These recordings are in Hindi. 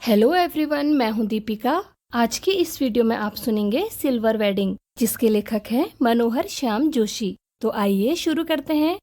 हेलो एवरीवन, मैं हूं दीपिका। आज की इस वीडियो में आप सुनेंगे सिल्वर वेडिंग, जिसके लेखक हैं मनोहर श्याम जोशी। तो आइए शुरू करते हैं।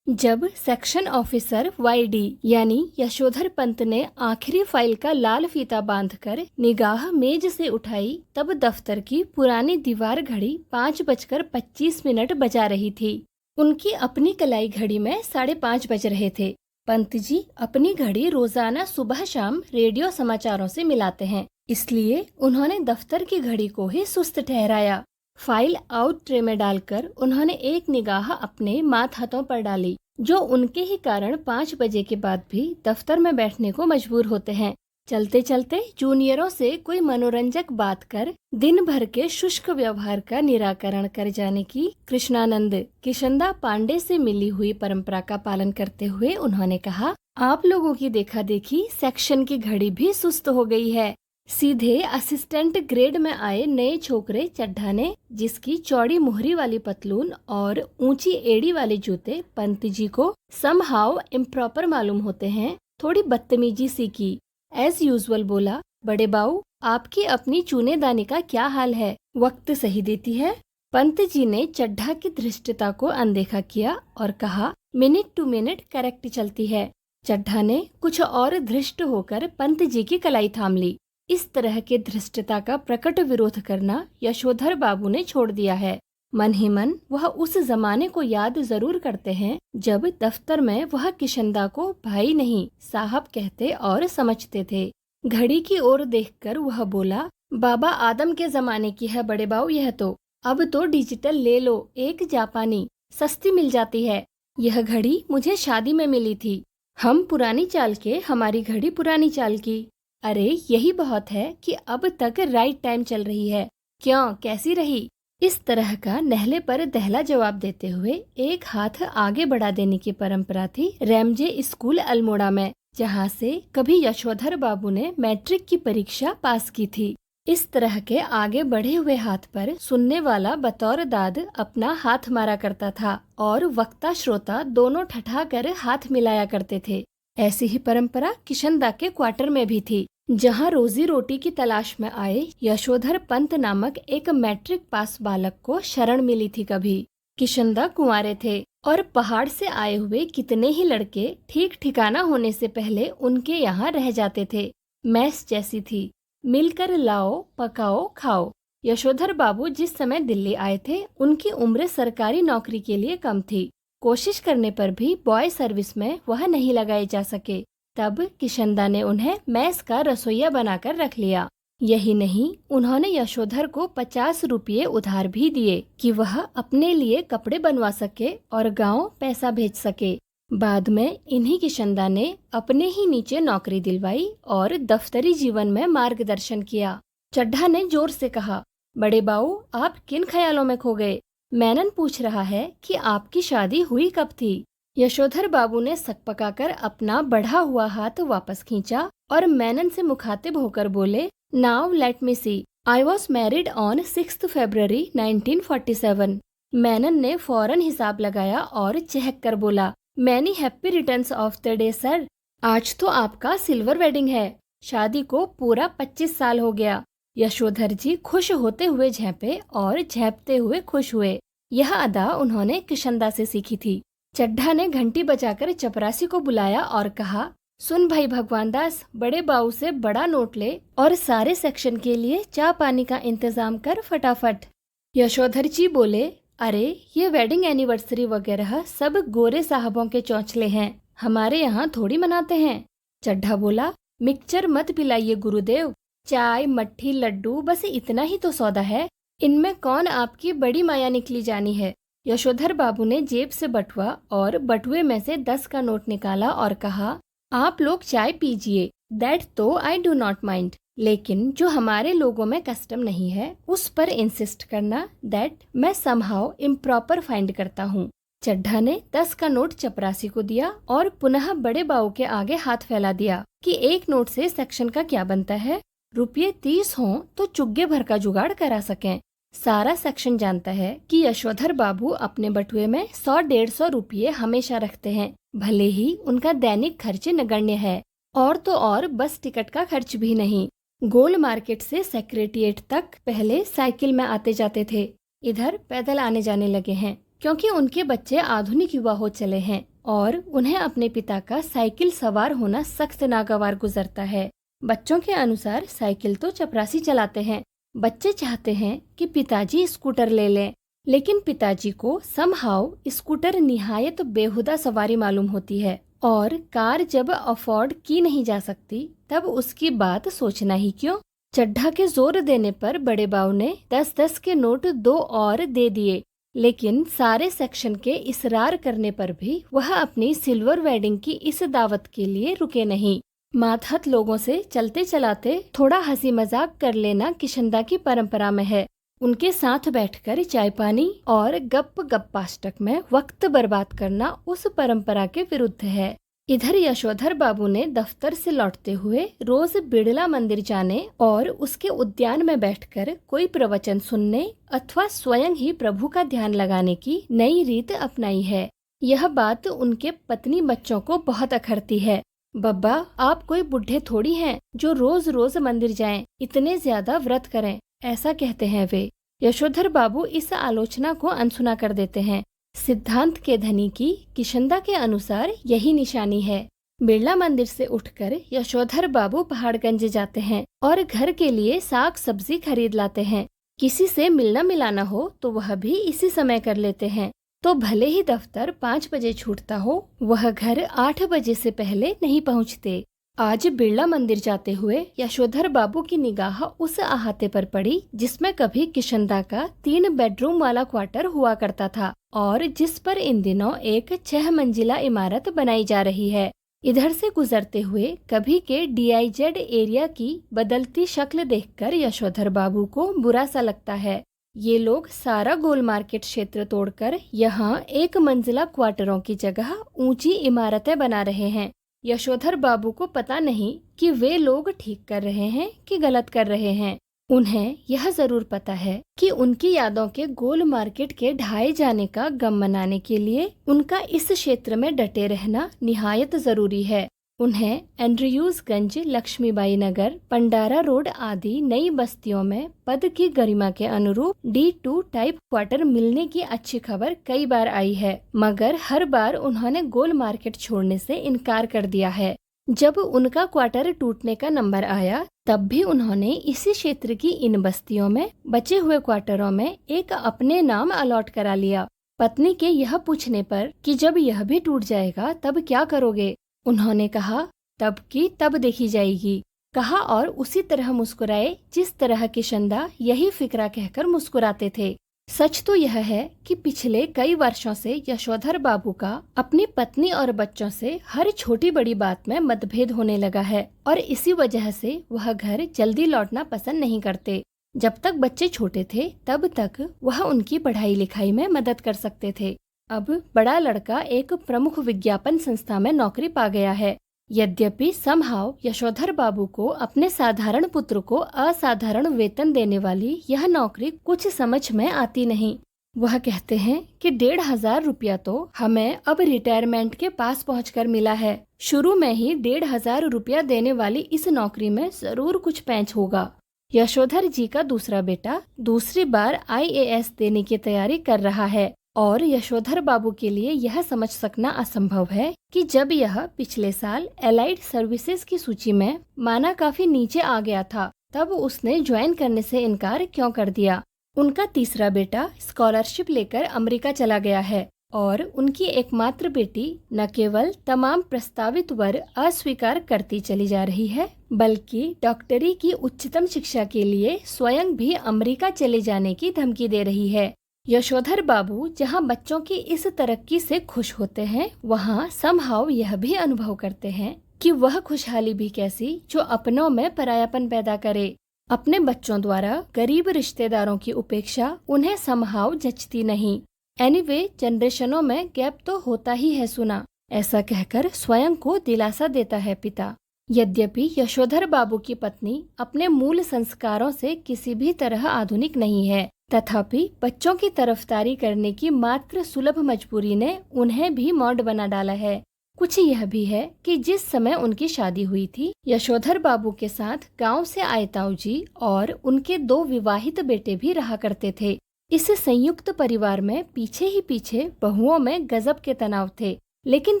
जब सेक्शन ऑफिसर वाईडी यानी यशोधर पंत ने आखिरी फाइल का लाल फीता बांधकर निगाह मेज से उठाई, तब दफ्तर की पुरानी दीवार घड़ी 5:25 बजा रही थी। उनकी अपनी कलाई घड़ी में 5:30 बज रहे थे। पंत जी अपनी घड़ी रोजाना सुबह शाम रेडियो समाचारों से मिलाते हैं, इसलिए उन्होंने दफ्तर की घड़ी को ही सुस्त ठहराया। फाइल आउट ट्रे में डालकर उन्होंने एक निगाह अपने माथ हाथों पर डाली, जो उनके ही कारण 5 बजे के बाद भी दफ्तर में बैठने को मजबूर होते हैं। चलते चलते जूनियरों से कोई मनोरंजक बात कर दिन भर के शुष्क व्यवहार का निराकरण कर जाने की कृष्णानंद किशनदा पांडे से मिली हुई परंपरा का पालन करते हुए उन्होंने कहा, आप लोगों की देखा देखी सेक्शन की घड़ी भी सुस्त हो गई है। सीधे असिस्टेंट ग्रेड में आए नए छोकरे चड्ढा ने, जिसकी चौड़ी मुहरी वाली पतलून और ऊंची एड़ी वाले जूते पंत जी को समहाउ इम्प्रॉपर मालूम होते हैं, थोड़ी बदतमीजी सी की। एज यूजुअल बोला, बड़े बाऊ आपकी अपनी चूनेदानी का क्या हाल है, वक्त सही देती है। पंत जी ने चड्ढा की धृष्टता को अनदेखा किया और कहा, मिनट टू मिनट करेक्ट चलती है। चड्ढा ने कुछ और धृष्ट होकर पंत जी की कलाई थाम ली। इस तरह के धृष्टता का प्रकट विरोध करना यशोधर बाबू ने छोड़ दिया है। मन ही मन वह उस जमाने को याद जरूर करते हैं जब दफ्तर में वह किशनदा को भाई नहीं साहब कहते और समझते थे। घड़ी की ओर देखकर वह बोला, बाबा आदम के जमाने की है बड़े बाऊ यह तो। अब तो डिजिटल ले लो, एक जापानी सस्ती मिल जाती है। यह घड़ी मुझे शादी में मिली थी। हम पुरानी चाल के, हमारी घड़ी पुरानी चाल की। अरे यही बहुत है कि अब तक राइट टाइम चल रही है। क्यों, कैसी रही? इस तरह का नहले पर दहला जवाब देते हुए एक हाथ आगे बढ़ा देने की परंपरा थी रैमजे स्कूल अल्मोड़ा में, जहाँ से कभी यशोधर बाबू ने मैट्रिक की परीक्षा पास की थी। इस तरह के आगे बढ़े हुए हाथ पर सुनने वाला बतौर दाद अपना हाथ मारा करता था और वक्ता श्रोता दोनों ठठा कर हाथ मिलाया करते थे। ऐसी ही परंपरा किशनदा के क्वार्टर में भी थी, जहां रोजी रोटी की तलाश में आए यशोधर पंत नामक एक मैट्रिक पास बालक को शरण मिली थी। कभी किशनदा कुंवारे थे और पहाड़ से आए हुए कितने ही लड़के ठीक ठिकाना होने से पहले उनके यहाँ रह जाते थे। मैस जैसी थी, मिलकर लाओ पकाओ खाओ। यशोधर बाबू जिस समय दिल्ली आए थे, उनकी उम्र सरकारी नौकरी के लिए कम थी। कोशिश करने पर भी बॉय सर्विस में वह नहीं लगाए जा सके। तब किशनदा ने उन्हें मैस का रसोइया बनाकर रख लिया। यही नहीं, उन्होंने यशोधर को 50 रुपये उधार भी दिए कि वह अपने लिए कपड़े बनवा सके और गांव पैसा भेज सके। बाद में इन्हीं किशनदा ने अपने ही नीचे नौकरी दिलवाई और दफ्तरी जीवन में मार्गदर्शन किया। चड्ढा ने जोर से कहा, बड़े बाऊ आप किन ख्यालों में खो गए? मैनन पूछ रहा है कि आपकी शादी हुई कब थी? यशोधर बाबू ने सकपकाकर अपना बढ़ा हुआ हाथ वापस खींचा और मैनन से मुखातिब होकर बोले, now let me see, I was married on 6 February 1947। Menon ने फौरन हिसाब लगाया और चहक कर बोला, many happy returns of the day sir. आज तो आपका सिल्वर वेडिंग है, शादी को पूरा 25 साल हो गया। यशोधर जी खुश होते हुए झेंपे और झेंपते हुए खुश हुए। यह अदा उन्होंने किशनदा से सीखी थी। चड्ढा ने घंटी बजाकर चपरासी को बुलाया और कहा, सुन भाई भगवान दास, बड़े बाऊ से बड़ा नोट ले और सारे सेक्शन के लिए चाय पानी का इंतजाम कर फटाफट। यशोधर जी बोले, अरे ये वेडिंग एनिवर्सरी वगैरह सब गोरे साहबों के चौंचले हैं, हमारे यहाँ थोड़ी मनाते हैं। चड्ढा बोला, मिक्सचर मत पिलाइए गुरुदेव, चाय मट्ठी लड्डू बस इतना ही तो सौदा है, इनमें कौन आपकी बड़ी माया निकली जानी है। यशोधर बाबू ने जेब से बटुआ और बटुए में से 10 का नोट निकाला और कहा, आप लोग चाय पीजिए, दैट तो आई डू नॉट माइंड, लेकिन जो हमारे लोगों में कस्टम नहीं है उस पर इंसिस्ट करना, दैट मैं समहाउ इम्प्रॉपर फाइंड करता हूँ। चड्ढा ने 10 का नोट चपरासी को दिया और पुनः बड़े बाऊ के आगे हाथ फैला दिया कि एक नोट से सेक्शन का क्या बनता है, रुपये 30 हों तो चुग्गे भर का जुगाड़ करा सकें। सारा सेक्शन जानता है कि यशोधर बाबू अपने बटुए में 100-150 रुपये हमेशा रखते हैं, भले ही उनका दैनिक खर्च नगण्य है। और तो और बस टिकट का खर्च भी नहीं। गोल मार्केट से सेक्रेटेरिएट तक पहले साइकिल में आते जाते थे, इधर पैदल आने जाने लगे हैं क्योंकि उनके बच्चे आधुनिक युवा हो चले हैं और उन्हें अपने पिता का साइकिल सवार होना सख्त नागवार गुजरता है। बच्चों के अनुसार साइकिल तो चपरासी चलाते हैं। बच्चे चाहते हैं कि पिताजी स्कूटर ले लें, लेकिन पिताजी को समहाउ स्कूटर निहायत बेहुदा सवारी मालूम होती है और कार जब अफोर्ड की नहीं जा सकती तब उसकी बात सोचना ही क्यों। चड्ढा के जोर देने पर बड़े बाऊ ने 10-10 के नोट 2 और दे दिए, लेकिन सारे सेक्शन के इसरार करने पर भी वह अपनी सिल्वर वेडिंग की इस दावत के लिए रुके नहीं। मातहत लोगों से चलते चलाते थोड़ा हंसी मजाक कर लेना किशनदा की परंपरा में है। उनके साथ बैठकर चाय पानी और गप गप्पाष्टक में वक्त बर्बाद करना उस परंपरा के विरुद्ध है। इधर यशोधर बाबू ने दफ्तर से लौटते हुए रोज बिड़ला मंदिर जाने और उसके उद्यान में बैठकर कोई प्रवचन सुनने अथवा स्वयं ही प्रभु का ध्यान लगाने की नई रीत अपनाई है। यह बात उनके पत्नी बच्चों को बहुत अखरती है। बब्बा, आप कोई बुढ़े थोड़ी हैं जो रोज रोज मंदिर जाएं, इतने ज्यादा व्रत करें, ऐसा कहते हैं वे। यशोधर बाबू इस आलोचना को अनसुना कर देते हैं। सिद्धांत के धनी की किशनदा के अनुसार यही निशानी है। बिरला मंदिर से उठकर यशोधर बाबू पहाड़गंज जाते हैं और घर के लिए साग सब्जी खरीद लाते हैं। किसी से मिलना मिलाना हो तो वह भी इसी समय कर लेते हैं। तो भले ही दफ्तर 5 बजे छूटता हो, वह घर 8 बजे से पहले नहीं पहुंचते। आज बिरला मंदिर जाते हुए यशोधर बाबू की निगाह उस अहाते पर पड़ी जिसमें कभी किशनदा का 3 बेडरूम वाला क्वार्टर हुआ करता था और जिस पर इन दिनों एक 6 मंजिला इमारत बनाई जा रही है। इधर से गुजरते हुए कभी के DIZ एरिया की बदलती शक्ल देखकर यशोधर बाबू को बुरा सा लगता है। ये लोग सारा गोल मार्केट क्षेत्र तोड़कर यहाँ 1 मंजिला क्वार्टरों की जगह ऊंची इमारतें बना रहे हैं। यशोधर बाबू को पता नहीं कि वे लोग ठीक कर रहे हैं कि गलत कर रहे हैं। उन्हें यह जरूर पता है कि उनकी यादों के गोल मार्केट के ढाए जाने का गम मनाने के लिए उनका इस क्षेत्र में डटे रहना निहायत जरूरी है। उन्हें एंड्रयूजगंज, लक्ष्मीबाई नगर, पंडारा रोड आदि नई बस्तियों में पद की गरिमा के अनुरूप D2 टाइप क्वार्टर मिलने की अच्छी खबर कई बार आई है, मगर हर बार उन्होंने गोल मार्केट छोड़ने से इनकार कर दिया है। जब उनका क्वार्टर टूटने का नंबर आया तब भी उन्होंने इसी क्षेत्र की इन बस्तियों में बचे हुए क्वार्टरों में एक अपने नाम अलॉट करा लिया। पत्नी के यह पूछने पर कि जब यह भी टूट जाएगा तब क्या करोगे, उन्होंने कहा तब की तब देखी जाएगी, कहा और उसी तरह मुस्कुराए जिस तरह किशनदा यही फिक्रा कहकर मुस्कुराते थे। सच तो यह है कि पिछले कई वर्षों से यशोधर बाबू का अपनी पत्नी और बच्चों से हर छोटी बड़ी बात में मतभेद होने लगा है और इसी वजह से वह घर जल्दी लौटना पसंद नहीं करते। जब तक बच्चे छोटे थे तब तक वह उनकी पढ़ाई लिखाई में मदद कर सकते थे। अब बड़ा लड़का एक प्रमुख विज्ञापन संस्था में नौकरी पा गया है। यद्यपि समहाउ यशोधर बाबू को अपने साधारण पुत्र को असाधारण वेतन देने वाली यह नौकरी कुछ समझ में आती नहीं। वह कहते हैं कि 1,500 रुपया तो हमें अब रिटायरमेंट के पास पहुंचकर मिला है। शुरू में ही 1,500 रुपया देने वाली इस नौकरी में जरूर कुछ पैंच होगा। यशोधर जी का दूसरा बेटा दूसरी बार IAS देने की तैयारी कर रहा है और यशोधर बाबू के लिए यह समझ सकना असंभव है कि जब यह पिछले साल एलाइड सर्विसेज की सूची में माना काफी नीचे आ गया था तब उसने ज्वाइन करने से इनकार क्यों कर दिया। उनका तीसरा बेटा स्कॉलरशिप लेकर अमेरिका चला गया है और उनकी एकमात्र बेटी न केवल तमाम प्रस्तावित वर अस्वीकार करती चली जा रही है बल्कि डॉक्टरी की उच्चतम शिक्षा के लिए स्वयं भी अमेरिका चले जाने की धमकी दे रही है। यशोधर बाबू जहां बच्चों की इस तरक्की से खुश होते हैं वहां समहाउ यह भी अनुभव करते हैं कि वह खुशहाली भी कैसी जो अपनों में परायापन पैदा करे। अपने बच्चों द्वारा गरीब रिश्तेदारों की उपेक्षा उन्हें समहाउ जचती नहीं। एनीवे, जनरेशनों में गैप तो होता ही है सुना, ऐसा कहकर स्वयं को दिलासा देता है पिता। यद्यपि यशोधर बाबू की पत्नी अपने मूल संस्कारों से किसी भी तरह आधुनिक नहीं है, तथापि बच्चों की तरफदारी करने की मात्र सुलभ मजबूरी ने उन्हें भी मॉड बना डाला है। कुछ यह भी है कि जिस समय उनकी शादी हुई थी, यशोधर बाबू के साथ गांव से आए ताऊजी और उनके 2 विवाहित बेटे भी रहा करते थे। इस संयुक्त परिवार में पीछे ही पीछे बहुओं में गजब के तनाव थे, लेकिन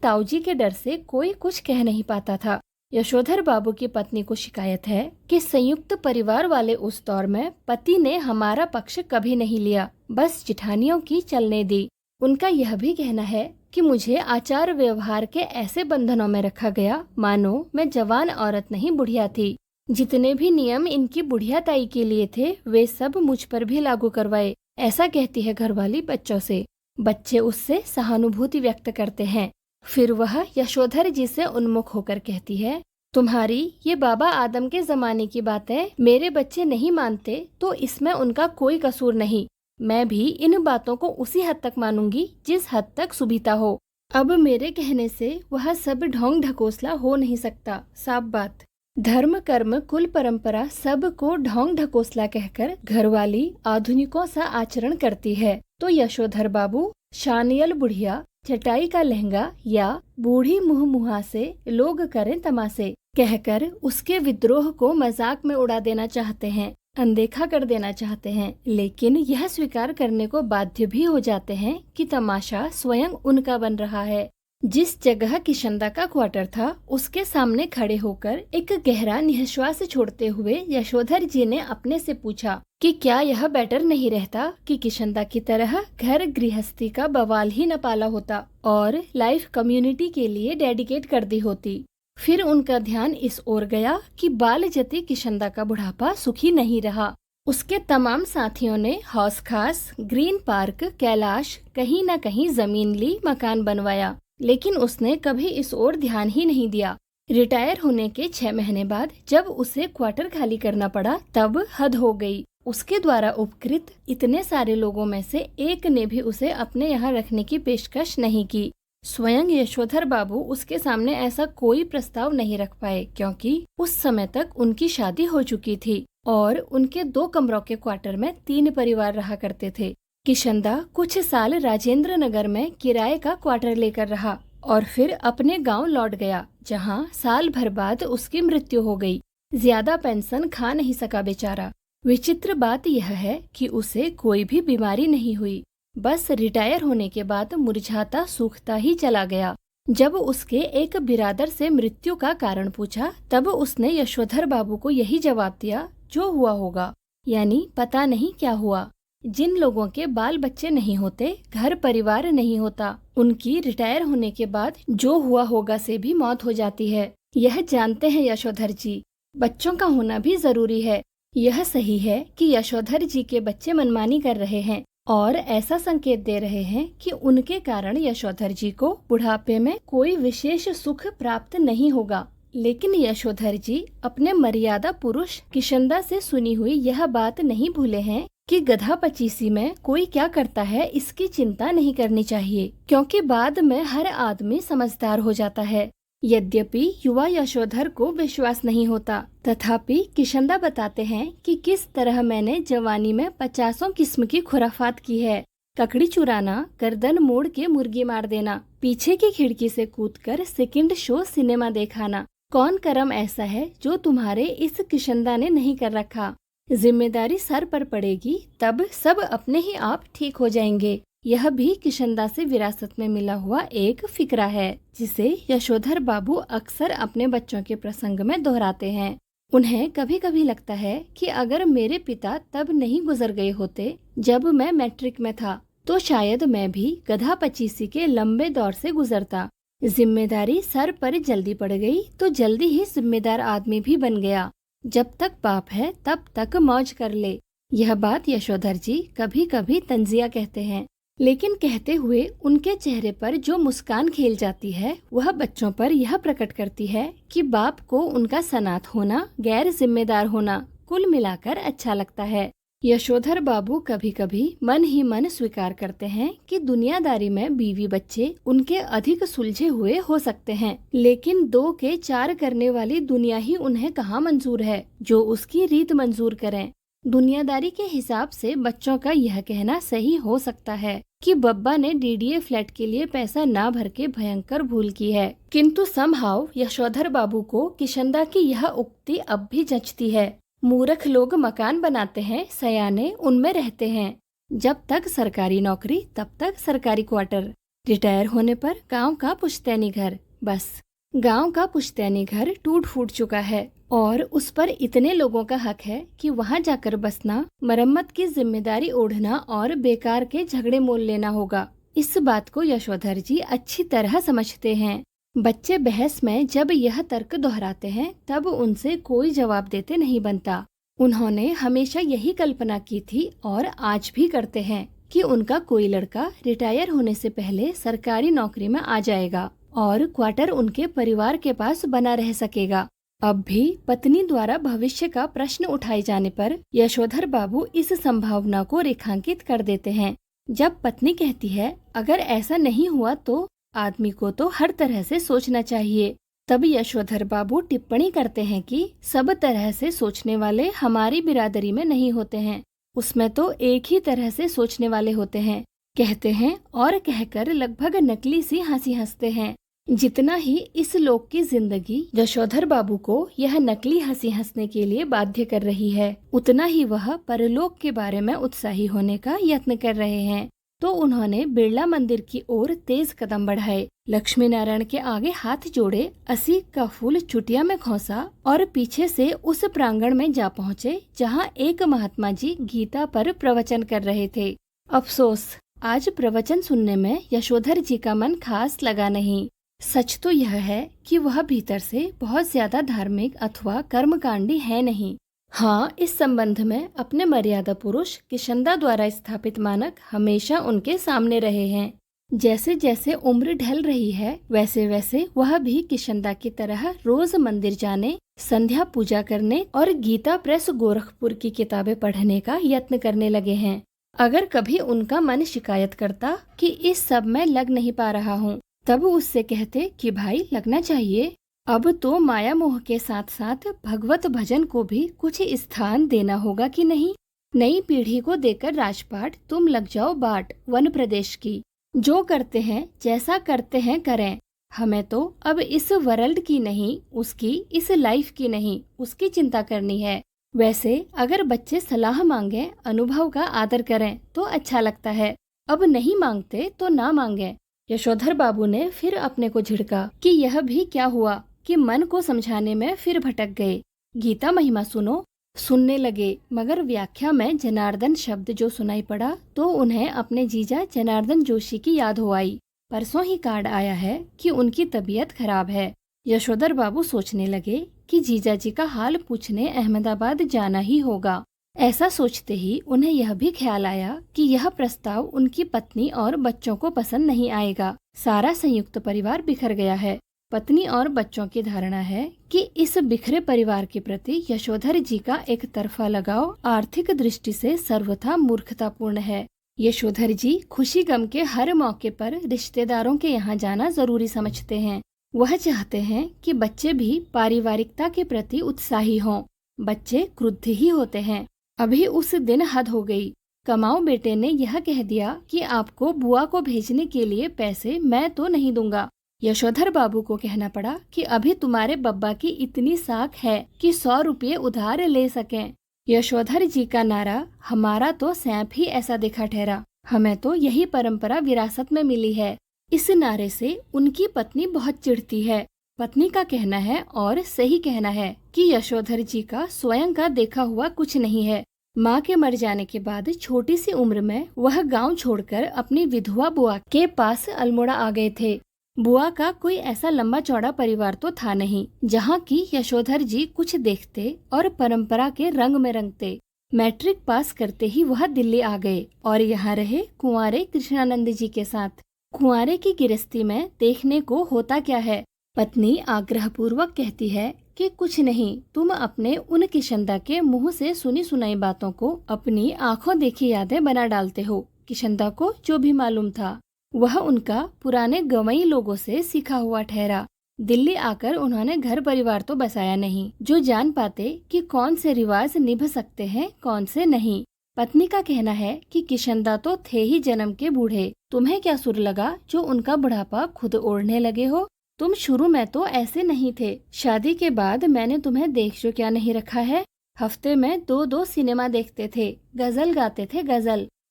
ताऊजी के डर से कोई कुछ कह नहीं पाता था। यशोधर बाबू की पत्नी को शिकायत है कि संयुक्त परिवार वाले उस दौर में पति ने हमारा पक्ष कभी नहीं लिया, बस जिठानियों की चलने दी। उनका यह भी कहना है कि मुझे आचार व्यवहार के ऐसे बंधनों में रखा गया मानो मैं जवान औरत नहीं बुढ़िया थी। जितने भी नियम इनकी बुढ़िया ताई के लिए थे वे सब मुझ पर भी लागू करवाए, ऐसा कहती है घरवाली बच्चों से। बच्चे उससे सहानुभूति व्यक्त करते हैं। फिर वह यशोधर जी से उन्मुख होकर कहती है, तुम्हारी ये बाबा आदम के जमाने की बातें मेरे बच्चे नहीं मानते तो इसमें उनका कोई कसूर नहीं। मैं भी इन बातों को उसी हद तक मानूंगी जिस हद तक सुबीता हो। अब मेरे कहने से वह सब ढोंग ढकोसला हो नहीं सकता, साफ बात। धर्म कर्म कुल परंपरा सब को ढोंग ढकोसला कहकर घरवाली आधुनिकों सा आचरण करती है, तो यशोधर बाबू शानियल बुढ़िया, चटाई का लहंगा या बूढ़ी मुँह मुहा से लोग करें तमाशे कहकर उसके विद्रोह को मजाक में उड़ा देना चाहते हैं, अनदेखा कर देना चाहते हैं, लेकिन यह स्वीकार करने को बाध्य भी हो जाते हैं कि तमाशा स्वयं उनका बन रहा है। जिस जगह किशंदा का क्वार्टर था उसके सामने खड़े होकर एक गहरा निःश्वास छोड़ते हुए यशोधर जी ने अपने से पूछा कि क्या यह बेटर नहीं रहता कि किशंदा की तरह घर गृहस्थी का बवाल ही न पाला होता और लाइफ कम्युनिटी के लिए डेडिकेट कर दी होती। फिर उनका ध्यान इस ओर गया कि बाल जती किशंदा का बुढ़ापा सुखी नहीं रहा। उसके तमाम साथियों ने हौस खास, ग्रीन पार्क, कैलाश, कहीं न कहीं जमीन ली, मकान बनवाया, लेकिन उसने कभी इस ओर ध्यान ही नहीं दिया। रिटायर होने के 6 महीने बाद जब उसे क्वार्टर खाली करना पड़ा तब हद हो गई। उसके द्वारा उपकृत इतने सारे लोगों में से एक ने भी उसे अपने यहाँ रखने की पेशकश नहीं की। स्वयं यशोधर बाबू उसके सामने ऐसा कोई प्रस्ताव नहीं रख पाए, क्योंकि उस समय तक उनकी शादी हो चुकी थी और उनके 2 कमरों के क्वार्टर में 3 परिवार रहा करते थे। किशंदा कुछ साल राजेंद्र नगर में किराए का क्वार्टर लेकर रहा और फिर अपने गांव लौट गया, जहां साल भर बाद उसकी मृत्यु हो गई। ज्यादा पेंशन खा नहीं सका बेचारा। विचित्र बात यह है कि उसे कोई भी बीमारी नहीं हुई, बस रिटायर होने के बाद मुरझाता सूखता ही चला गया। जब उसके एक बिरादर से मृत्यु का कारण पूछा तब उसने यशोधर बाबू को यही जवाब दिया, जो हुआ होगा, यानी पता नहीं क्या हुआ। जिन लोगों के बाल बच्चे नहीं होते, घर परिवार नहीं होता, उनकी रिटायर होने के बाद जो हुआ होगा से भी मौत हो जाती है। यह जानते हैं यशोधर जी। बच्चों का होना भी जरूरी है। यह सही है कि यशोधर जी के बच्चे मनमानी कर रहे हैं और ऐसा संकेत दे रहे हैं कि उनके कारण यशोधर जी को बुढ़ापे में कोई विशेष सुख प्राप्त नहीं होगा। लेकिन यशोधर जी अपने मर्यादा पुरुष किशंदा से सुनी हुई यह बात नहीं भूले हैं कि गधा पचीसी में कोई क्या करता है इसकी चिंता नहीं करनी चाहिए, क्योंकि बाद में हर आदमी समझदार हो जाता है। यद्यपि युवा यशोधर को विश्वास नहीं होता, तथापि किशंदा बताते हैं कि किस तरह मैंने जवानी में 50 किस्म की खुराफात की है। ककड़ी चुराना, गर्दन मोड़ के मुर्गी मार देना, पीछे की खिड़की से कूदकर सेकंड शो सिनेमा देखाना। कौन कर्म ऐसा है जो तुम्हारे इस किशंदा ने नहीं कर रखा। जिम्मेदारी सर पर पड़ेगी तब सब अपने ही आप ठीक हो जाएंगे। यह भी किशंदा से विरासत में मिला हुआ एक फिक्रा है, जिसे यशोधर बाबू अक्सर अपने बच्चों के प्रसंग में दोहराते हैं। उन्हें कभी कभी लगता है कि अगर मेरे पिता तब नहीं गुजर गए होते जब मैं मैट्रिक में था, तो शायद मैं भी गधा पचीसी के लंबे दौर से गुजरता। जिम्मेदारी सर पर जल्दी पड़ गई तो जल्दी ही जिम्मेदार आदमी भी बन गया। जब तक बाप है तब तक मौज कर ले। यह बात यशोधर जी कभी कभी तंजिया कहते हैं, लेकिन कहते हुए उनके चेहरे पर जो मुस्कान खेल जाती है वह बच्चों पर यह प्रकट करती है कि बाप को उनका सनात होना, गैर जिम्मेदार होना कुल मिलाकर अच्छा लगता है। यशोधर बाबू कभी कभी मन ही मन स्वीकार करते हैं कि दुनियादारी में बीवी बच्चे उनके अधिक सुलझे हुए हो सकते हैं, लेकिन 2 के 4 करने वाली दुनिया ही उन्हें कहाँ मंजूर है जो उसकी रीत मंजूर करें। दुनियादारी के हिसाब से बच्चों का यह कहना सही हो सकता है कि बब्बा ने डीडीए फ्लैट के लिए पैसा ना भर के भयंकर भूल की है, किंतु समहाउ यशोधर बाबू को किशनदा की यह उक्ति अब भी जचती है। मूर्ख लोग मकान बनाते हैं, सयाने उनमें रहते हैं। जब तक सरकारी नौकरी तब तक सरकारी क्वार्टर, रिटायर होने पर गांव का पुश्तैनी घर। बस गांव का पुश्तैनी घर टूट फूट चुका है और उस पर इतने लोगों का हक है कि वहां जाकर बसना, मरम्मत की जिम्मेदारी ओढ़ना और बेकार के झगड़े मोल लेना होगा। इस बात को यशोधर जी अच्छी तरह समझते हैं। बच्चे बहस में जब यह तर्क दोहराते हैं तब उनसे कोई जवाब देते नहीं बनता। उन्होंने हमेशा यही कल्पना की थी और आज भी करते हैं कि उनका कोई लड़का रिटायर होने से पहले सरकारी नौकरी में आ जाएगा और क्वार्टर उनके परिवार के पास बना रह सकेगा। अब भी पत्नी द्वारा भविष्य का प्रश्न उठाए जाने पर यशोधर बाबू इस संभावना को रेखांकित कर देते हैं। जब पत्नी कहती है अगर ऐसा नहीं हुआ तो आदमी को तो हर तरह से सोचना चाहिए, तब यशोधर बाबू टिप्पणी करते हैं कि सब तरह से सोचने वाले हमारी बिरादरी में नहीं होते हैं, उसमें तो एक ही तरह से सोचने वाले होते हैं, कहते हैं और कहकर लगभग नकली सी हंसी हंसते हैं। जितना ही इस लोक की जिंदगी यशोधर बाबू को यह नकली हंसी हंसने के लिए बाध्य कर रही है, उतना ही वह परलोक के बारे में उत्साही होने का यत्न कर रहे हैं। तो उन्होंने बिरला मंदिर की ओर तेज कदम बढ़ाए, लक्ष्मी नारायण के आगे हाथ जोड़े, 80 का फूल चुटिया में खोसा और पीछे से उस प्रांगण में जा पहुँचे जहाँ एक महात्मा जी गीता पर प्रवचन कर रहे थे। अफसोस, आज प्रवचन सुनने में यशोधर जी का मन खास लगा नहीं। सच तो यह है कि वह भीतर से बहुत ज्यादा धार्मिक अथवा कर्मकांडी है नहीं। हाँ, इस संबंध में अपने मर्यादा पुरुष किशनदा द्वारा स्थापित मानक हमेशा उनके सामने रहे हैं। जैसे जैसे उम्र ढल रही है वैसे वैसे वह भी किशनदा की तरह रोज मंदिर जाने, संध्या पूजा करने और गीता प्रेस गोरखपुर की किताबें पढ़ने का यत्न करने लगे हैं। अगर कभी उनका मन शिकायत करता कि इस सब में लग नहीं पा रहा हूँ, तब उससे कहते कि भाई लगना चाहिए। अब तो माया मोह के साथ साथ भगवत भजन को भी कुछ स्थान देना होगा कि नहीं। नई पीढ़ी को देकर राजपाट तुम लग जाओ बाट वन प्रदेश की। जो करते हैं जैसा करते हैं करें, हमें तो अब इस वर्ल्ड की नहीं, उसकी इस लाइफ की नहीं, उसकी चिंता करनी है। वैसे अगर बच्चे सलाह मांगे, अनुभव का आदर करें तो अच्छा लगता है, अब नहीं मांगते तो ना मांगे। यशोधर बाबू ने फिर अपने को झिड़का कि यह भी क्या हुआ कि मन को समझाने में फिर भटक गए। गीता महिमा सुनो। सुनने लगे, मगर व्याख्या में जनार्दन शब्द जो सुनाई पड़ा तो उन्हें अपने जीजा जनार्दन जोशी की याद हो आई। परसों ही कार्ड आया है कि उनकी तबीयत खराब है। यशोधर बाबू सोचने लगे कि जीजा जी का हाल पूछने अहमदाबाद जाना ही होगा। ऐसा सोचते ही उन्हें यह भी ख्याल आया कि यह प्रस्ताव उनकी पत्नी और बच्चों को पसंद नहीं आएगा। सारा संयुक्त परिवार बिखर गया है। पत्नी और बच्चों की धारणा है कि इस बिखरे परिवार के प्रति यशोधर जी का एक तरफा लगाव आर्थिक दृष्टि से सर्वथा मूर्खतापूर्ण है। यशोधर जी खुशी गम के हर मौके पर रिश्तेदारों के यहाँ जाना जरूरी समझते हैं। वह चाहते हैं कि बच्चे भी पारिवारिकता के प्रति उत्साही हों। बच्चे क्रुद्ध ही होते हैं। अभी उस दिन हद हो गई। कमाऊ बेटे ने यह कह दिया कि आपको बुआ को भेजने के लिए पैसे मैं तो नहीं दूंगा। यशोधर बाबू को कहना पड़ा कि अभी तुम्हारे बब्बा की इतनी साख है कि 100 रुपये उधार ले सकें। यशोधर जी का नारा हमारा तो सैंप ही ऐसा दिखा ठहरा, हमें तो यही परंपरा विरासत में मिली है। इस नारे से उनकी पत्नी बहुत चिढ़ती है। पत्नी का कहना है और सही कहना है कि यशोधर जी का स्वयं का देखा हुआ कुछ नहीं है। माँ के मर जाने के बाद छोटी सी उम्र में वह गांव छोड़कर अपनी विधवा बुआ के पास अल्मोड़ा आ गए थे। बुआ का कोई ऐसा लंबा चौड़ा परिवार तो था नहीं जहाँ की यशोधर जी कुछ देखते और परंपरा के रंग में रंगते। मैट्रिक पास करते ही वह दिल्ली आ गए और यहाँ रहे कुंवारे कृष्णानंद जी के साथ। कुंवारे की गिरस्ती में देखने को होता क्या है। पत्नी आग्रह पूर्वक कहती है कि कुछ नहीं, तुम अपने उन किशनदा के मुंह से सुनी सुनाई बातों को अपनी आंखों देखी यादें बना डालते हो। किशनदा को जो भी मालूम था वह उनका पुराने गवई लोगों से सीखा हुआ ठहरा। दिल्ली आकर उन्होंने घर परिवार तो बसाया नहीं जो जान पाते कि कौन से रिवाज निभ सकते हैं कौन से नहीं। पत्नी का कहना है कि किशनदा तो थे ही जन्म के बूढ़े, तुम्हें क्या सुर लगा जो उनका बुढ़ापा खुद ओढ़ने लगे हो। तुम शुरू में तो ऐसे नहीं थे, शादी के बाद मैंने तुम्हें देख जो क्या नहीं रखा है। हफ्ते में 2-2 सिनेमा देखते थे, गजल गाते थे,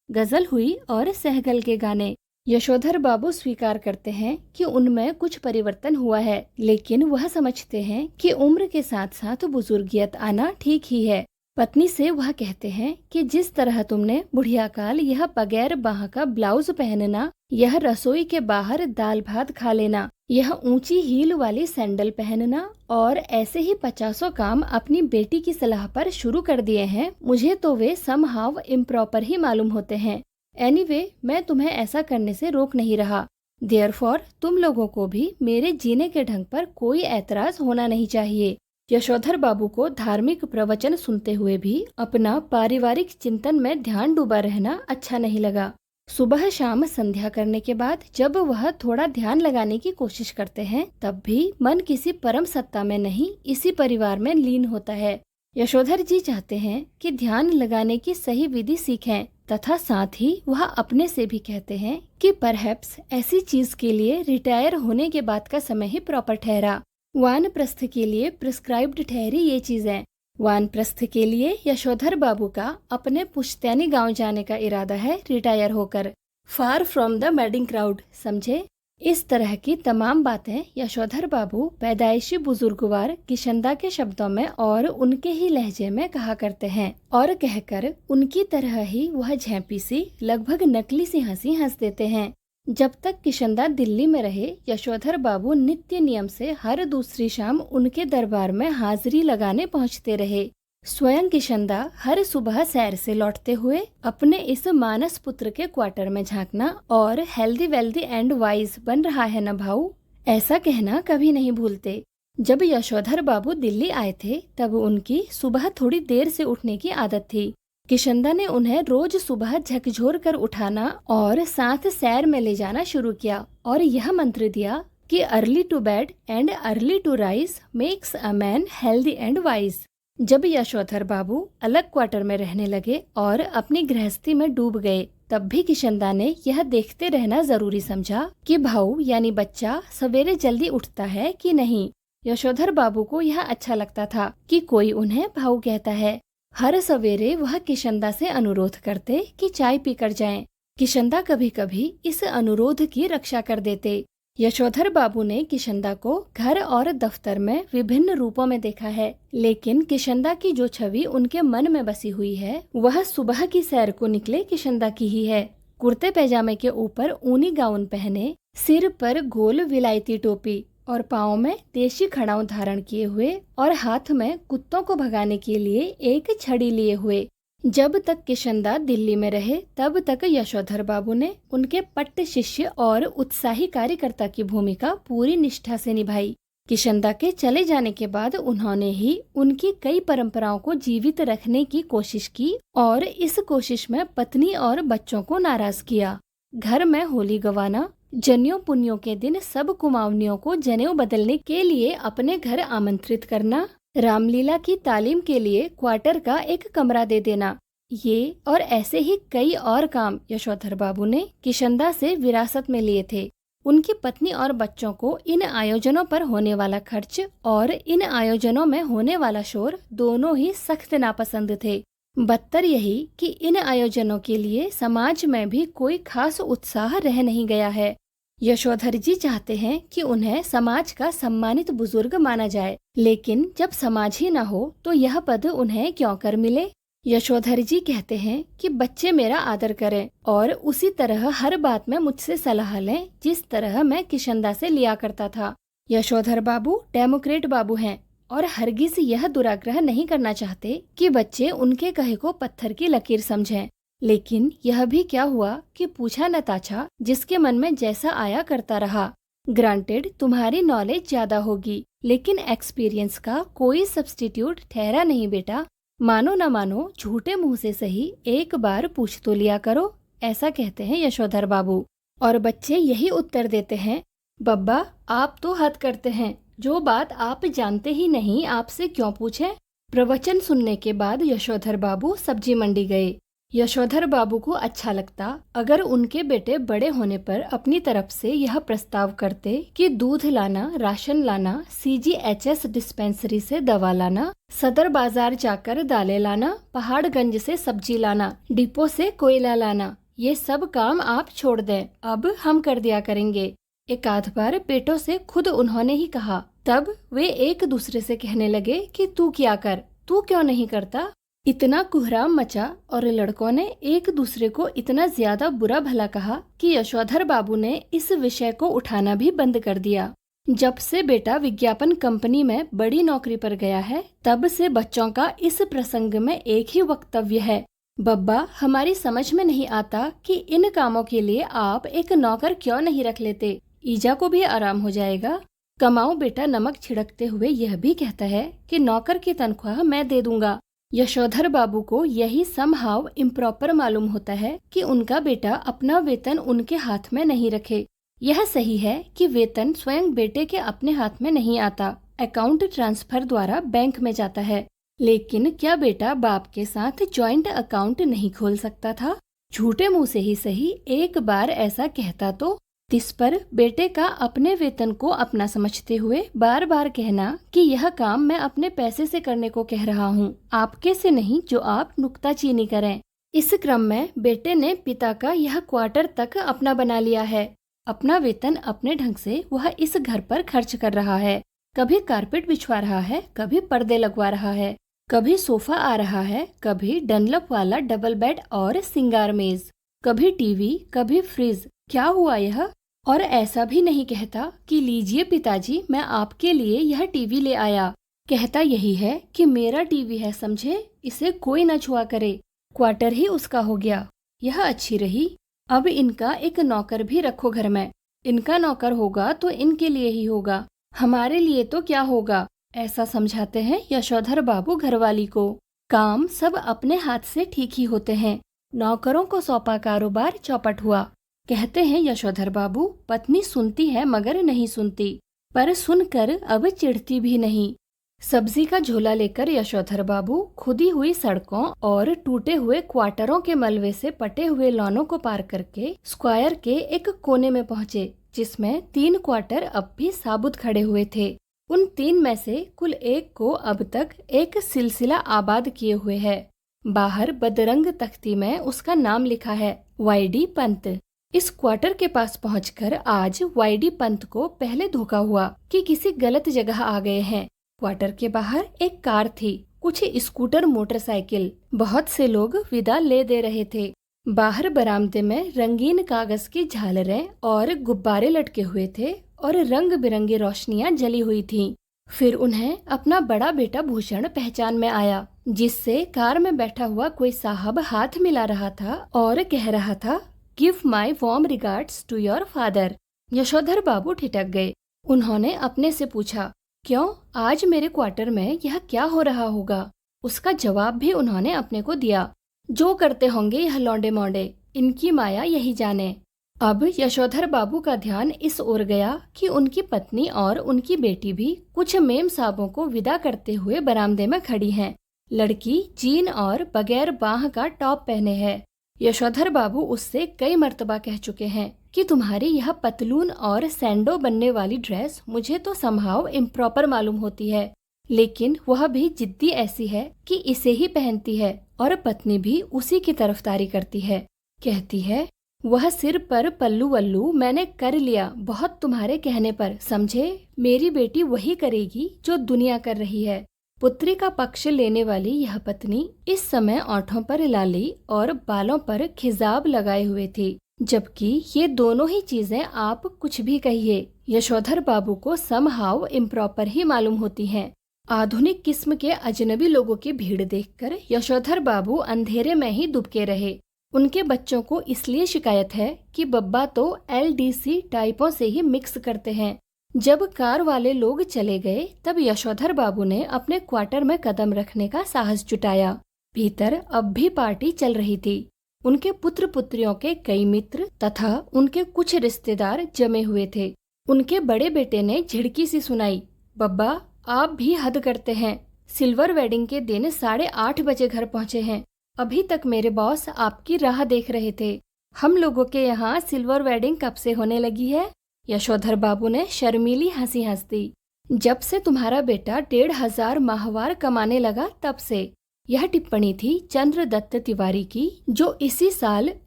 गजल हुई और सहगल के गाने। यशोधर बाबू स्वीकार करते हैं कि उनमें कुछ परिवर्तन हुआ है, लेकिन वह समझते हैं कि उम्र के साथ साथ बुजुर्गियत आना ठीक ही है। पत्नी से वह कहते हैं कि जिस तरह तुमने बुढ़िया काल यह बगैर बाह का ब्लाउज पहनना, यह रसोई के बाहर दाल भात खा लेना, यह ऊंची हील वाली सैंडल पहनना और ऐसे ही 50 काम अपनी बेटी की सलाह पर शुरू कर दिए हैं, मुझे तो वे समहाउ इम्प्रॉपर ही मालूम होते हैं। एनीवे, मैं तुम्हें ऐसा करने से रोक नहीं रहा। देयरफॉर तुम लोगों को भी मेरे जीने के ढंग पर कोई ऐतराज होना नहीं चाहिए। यशोधर बाबू को धार्मिक प्रवचन सुनते हुए भी अपना पारिवारिक चिंतन में ध्यान डूबा रहना अच्छा नहीं लगा। सुबह शाम संध्या करने के बाद जब वह थोड़ा ध्यान लगाने की कोशिश करते हैं, तब भी मन किसी परम सत्ता में नहीं, इसी परिवार में लीन होता है। यशोधर जी चाहते हैं कि ध्यान लगाने की सही विधि सीखें, तथा साथ ही वह अपने से भी कहते हैं कि परहैप्स ऐसी चीज के लिए रिटायर होने के बाद का समय ही प्रॉपर ठहरा। वानप्रस्थ के लिए प्रिस्क्राइब्ड ठहरी ये चीजें। वानप्रस्थ के लिए यशोधर बाबू का अपने पुश्तैनी गांव जाने का इरादा है रिटायर होकर, far from the madding crowd, समझे। इस तरह की तमाम बातें यशोधर बाबू पैदाइशी बुजुर्गवार किशनदा के शब्दों में और उनके ही लहजे में कहा करते हैं, और कहकर उनकी तरह ही वह झेंपी सी लगभग नकली सी हंसी हंस देते हैं। जब तक किशनदा दिल्ली में रहे, यशोधर बाबू नित्य नियम से हर दूसरी शाम उनके दरबार में हाजिरी लगाने पहुंचते रहे। स्वयं किशनदा हर सुबह सैर से लौटते हुए अपने इस मानस पुत्र के क्वार्टर में झांकना और हेल्दी वेल्दी एंड वाइज बन रहा है न भाऊ, ऐसा कहना कभी नहीं भूलते। जब यशोधर बाबू दिल्ली आए थे, तब उनकी सुबह थोड़ी देर से उठने की आदत थी। किशनदा ने उन्हें रोज सुबह झकझोर कर उठाना और साथ सैर में ले जाना शुरू किया और यह मंत्र दिया कि early to bed and early to rise makes a man healthy and wise. जब यशोधर बाबू अलग क्वार्टर में रहने लगे और अपनी गृहस्थी में डूब गए, तब भी किशनदा ने यह देखते रहना जरूरी समझा कि भाऊ यानी बच्चा सवेरे जल्दी उठता है कि नहीं। यशोधर बाबू को यह अच्छा लगता था कि कोई उन्हें भाऊ कहता है। हर सवेरे वह किशनदा से अनुरोध करते कि चाय पीकर जाएं। किशनदा कभी कभी इस अनुरोध की रक्षा कर देते। यशोधर बाबू ने किशनदा को घर और दफ्तर में विभिन्न रूपों में देखा है, लेकिन किशनदा की जो छवि उनके मन में बसी हुई है, वह सुबह की सैर को निकले किशनदा की ही है। कुर्ते पैजामे के ऊपर ऊनी गाउन पहने, सिर पर गोल विलायती टोपी और पाँव में देशी खड़ाऊ धारण किए हुए और हाथ में कुत्तों को भगाने के लिए एक छड़ी लिए हुए। जब तक किशनदा दिल्ली में रहे, तब तक यशोधर बाबू ने उनके पट्ट शिष्य और उत्साही कार्यकर्ता की भूमिका पूरी निष्ठा से निभाई। किशनदा के चले जाने के बाद उन्होंने ही उनकी कई परंपराओं को जीवित रखने की कोशिश की और इस कोशिश में पत्नी और बच्चों को नाराज किया। घर में होली गवाना, जनेऊ पुन्यों के दिन सब कुमावनियों को जनेऊ बदलने के लिए अपने घर आमंत्रित करना, रामलीला की तालीम के लिए क्वार्टर का एक कमरा दे देना, ये और ऐसे ही कई और काम यशोधर बाबू ने किशनदा से विरासत में लिए थे। उनकी पत्नी और बच्चों को इन आयोजनों पर होने वाला खर्च और इन आयोजनों में होने वाला शोर दोनों ही सख्त नापसंद थे। बदतर यही कि इन आयोजनों के लिए समाज में भी कोई खास उत्साह रह नहीं गया है। यशोधर जी चाहते हैं कि उन्हें समाज का सम्मानित बुजुर्ग माना जाए, लेकिन जब समाज ही न हो तो यह पद उन्हें क्यों कर मिले। यशोधर जी कहते हैं कि बच्चे मेरा आदर करें और उसी तरह हर बात में मुझसे सलाह लें जिस तरह मैं किशनदा से लिया करता था। यशोधर बाबू डेमोक्रेट बाबू हैं और हरगिज यह दुराग्रह नहीं करना चाहते कि बच्चे उनके कहे को पत्थर की लकीर समझें। लेकिन यह भी क्या हुआ कि पूछा नताशा, जिसके मन में जैसा आया करता रहा। ग्रांटेड तुम्हारी नॉलेज ज्यादा होगी, लेकिन एक्सपीरियंस का कोई सब्स्टिट्यूट ठहरा नहीं बेटा। मानो न मानो झूठे मुंह से सही एक बार पूछ तो लिया करो, ऐसा कहते हैं यशोधर बाबू। और बच्चे यही उत्तर देते हैं, बब्बा, आप तो हद करते हैं। जो बात आप जानते ही नहीं आपसे क्यों पूछे? प्रवचन सुनने के बाद यशोधर बाबू सब्जी मंडी गए। यशोधर बाबू को अच्छा लगता अगर उनके बेटे बड़े होने पर अपनी तरफ से यह प्रस्ताव करते कि दूध लाना, राशन लाना, CGHS डिस्पेंसरी से दवा लाना, सदर बाजार जाकर दालें लाना, पहाड़गंज से सब्जी लाना, डिपो से कोयला लाना, ये सब काम आप छोड़ दें, अब हम कर दिया करेंगे। एक आध बार बेटों से खुद उन्होंने ही कहा। तब वे एक दूसरे से कहने लगे कि तू क्या कर, तू क्यों नहीं करता। इतना कुहराम मचा और लड़कों ने एक दूसरे को इतना ज्यादा बुरा भला कहा कि यशोधर बाबू ने इस विषय को उठाना भी बंद कर दिया। जब से बेटा विज्ञापन कंपनी में बड़ी नौकरी पर गया है, तब से बच्चों का इस प्रसंग में एक ही वक्तव्य है, बब्बा, हमारी समझ में नहीं आता कि इन कामों के लिए आप एक नौकर क्यों नहीं रख लेते, ईजा को भी आराम हो जाएगा। कमाओ बेटा नमक छिड़कते हुए यह भी कहता है कि नौकर की तनख्वाह मैं दे दूंगा। यशोधर बाबू को यही समहाउ इम्प्रॉपर मालूम होता है कि उनका बेटा अपना वेतन उनके हाथ में नहीं रखे। यह सही है कि वेतन स्वयं बेटे के अपने हाथ में नहीं आता, अकाउंट ट्रांसफर द्वारा बैंक में जाता है। लेकिन क्या बेटा बाप के साथ ज्वाइंट अकाउंट नहीं खोल सकता था? झूठे मुंह से ही सही एक बार ऐसा कहता तो। इस पर बेटे का अपने वेतन को अपना समझते हुए बार बार कहना कि यह काम मैं अपने पैसे से करने को कह रहा हूँ, आपके से नहीं जो आप नुक्ताचीनी करें। इस क्रम में बेटे ने पिता का यह क्वार्टर तक अपना बना लिया है। अपना वेतन अपने ढंग से वह इस घर पर खर्च कर रहा है। कभी कारपेट बिछवा रहा है, कभी पर्दे लगवा रहा है, कभी सोफा आ रहा है, कभी डनलप वाला डबल बेड और सिंगार मेज, कभी टीवी, कभी फ्रिज। क्या हुआ यह? और ऐसा भी नहीं कहता कि लीजिए पिताजी, मैं आपके लिए यह टीवी ले आया। कहता यही है कि मेरा टीवी है, समझे, इसे कोई न छुआ करे। क्वार्टर ही उसका हो गया। यह अच्छी रही। अब इनका एक नौकर भी रखो घर में। इनका नौकर होगा तो इनके लिए ही होगा, हमारे लिए तो क्या होगा, ऐसा समझाते हैं यशोधर बाबू घरवाली को। काम सब अपने हाथ से ठीक ही होते हैं। नौकरों को सौंपा कारोबार चौपट हुआ। कहते हैं यशोधर बाबू, पत्नी सुनती है मगर नहीं सुनती, पर सुनकर अब चिढ़ती भी नहीं। सब्जी का झोला लेकर यशोधर बाबू खुदी हुई सड़कों और टूटे हुए क्वार्टरों के मलबे से पटे हुए लॉनों को पार करके स्क्वायर के एक कोने में पहुंचे, जिसमें 3 क्वार्टर अब भी साबुत खड़े हुए थे। उन 3 में से कुल एक को अब तक एक सिलसिला आबाद किए हुए है। बाहर बदरंग तख्ती में उसका नाम लिखा है, YD पंत। इस क्वार्टर के पास पहुंचकर आज YD पंत को पहले धोखा हुआ कि किसी गलत जगह आ गए हैं। क्वार्टर के बाहर एक कार थी, कुछ स्कूटर, मोटरसाइकिल, बहुत से लोग विदा ले दे रहे थे। बाहर बरामदे में रंगीन कागज की झालरें और गुब्बारे लटके हुए थे और रंग बिरंगी रोशनियां जली हुई थीं। फिर उन्हें अपना बड़ा बेटा भूषण पहचान में आया, जिससे कार में बैठा हुआ कोई साहब हाथ मिला रहा था और कह रहा था, give my warm regards to your father. Yashodhar babu ठिठक गए। उन्होंने अपने से पूछा, क्यों, आज मेरे क्वार्टर में यह क्या हो रहा होगा? उसका जवाब भी उन्होंने अपने को दिया, जो करते होंगे यह लौंडे मौंडे, इनकी माया यही जाने। अब यशोधर बाबू का ध्यान इस ओर गया कि उनकी पत्नी और उनकी बेटी भी कुछ मेम साहबों को विदा करते हुए बरामदे में खड़ी हैं। लड़की जीन और बगैर बाह का टॉप पहने है। यशोधर बाबू उससे कई मर्तबा कह चुके हैं कि तुम्हारी यह पतलून और सैंडो बनने वाली ड्रेस मुझे तो समहाउ इम्प्रॉपर मालूम होती है, लेकिन वह भी जिद्दी ऐसी है कि इसे ही पहनती है और पत्नी भी उसी की तरफदारी करती है। कहती है, वह सिर पर पल्लू वल्लू मैंने कर लिया बहुत तुम्हारे कहने पर, समझे, मेरी बेटी वही करेगी जो दुनिया कर रही है। पुत्री का पक्ष लेने वाली यह पत्नी इस समय ओठों पर लाली और बालों पर खिजाब लगाए हुए थी, जबकि ये दोनों ही चीजें आप कुछ भी कहिए यशोधर बाबू को समहाउ इम्प्रॉपर ही मालूम होती हैं। आधुनिक किस्म के अजनबी लोगों की भीड़ देखकर यशोधर बाबू अंधेरे में ही दुबके रहे। उनके बच्चों को इसलिए शिकायत है कि बब्बा तो LDC टाइपों से ही मिक्स करते हैं। जब कार वाले लोग चले गए तब यशोधर बाबू ने अपने क्वार्टर में कदम रखने का साहस जुटाया। भीतर अब भी पार्टी चल रही थी। उनके पुत्र पुत्रियों के कई मित्र तथा उनके कुछ रिश्तेदार जमे हुए थे। उनके बड़े बेटे ने झिड़की सी सुनाई, बब्बा आप भी हद करते हैं। सिल्वर वेडिंग के दिन 8:30 बजे घर पहुंचे हैं। अभी तक मेरे बॉस आपकी राह देख रहे थे। हम लोगों के यहाँ सिल्वर वेडिंग कब से होने लगी है? यशोधर बाबू ने शर्मीली हंसी हंस दी। जब से तुम्हारा बेटा 1,500 माहवार कमाने लगा तब से। यह टिप्पणी थी चंद्रदत्त तिवारी की, जो इसी साल